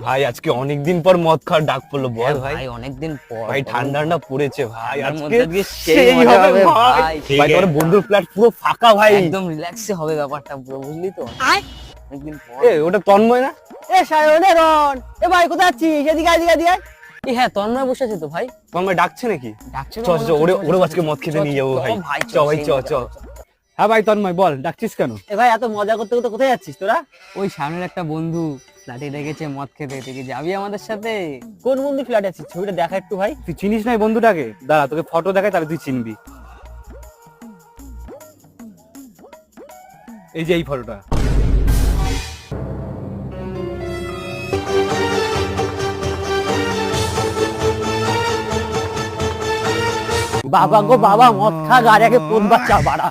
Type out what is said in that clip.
ভাই আজকে অনেকদিন পর মদ খাওয়ার ডাক পড়লো, বল ভাই। ভাই অনেকদিন পর ভাই ঠান্ডা ঠান্ডা পড়েছে ভাই, ঠান্ডার আজকে মধ্যে আজকে সেই সেই মজা হবে হবে ভাই। ভাই। ভাই তোর বন্ধুর ফ্ল্যাট পুরো ফাঁকা ভাই। একদম রিল্যাক্সে হবে ব্যাপারটা পুরো, বুঝলি তো? অনেকদিন পর। এ ওটা তন্ময় না? এ সায়ন, এ রন, এ ভাই কোথায় যাচ্ছিস? এদিকে আয়, এদিকে আয়, এদিকে আয়। হ্যাঁ, তন্ময় বসে আছে তো ভাই। তন্ময় ডাকছে নাকি? ডাকছে চ চ ওরে আজকে মদ খেতে নিয়ে যাবো ভাই। চ ভাই চ চ। হ্যাঁ ভাই তন্ময় বল, ডাকছিস কেন? এ ভাই এত মজা করতে করতে কোথায় যাচ্ছিস তোরা? ওই সামনের একটা বন্ধু ফ্ল্যাটে ডেকেছে মদ খেতে, তুই কি যাবি আমাদের সাথে? কোন বন্ধু ফ্ল্যাটে আছিস? ছবিটা দেখা একটু ভাই। তুই চিনিস না এই বন্ধুটাকে? দাঁড়া তোকে ফটো দেখাই, তাহলে তুই চিনবি। এই যে এই ফটোটা। বাবা গো বাবা, মদ খা গাড়িয়াকে পোদ বাচ্চা বাড়া।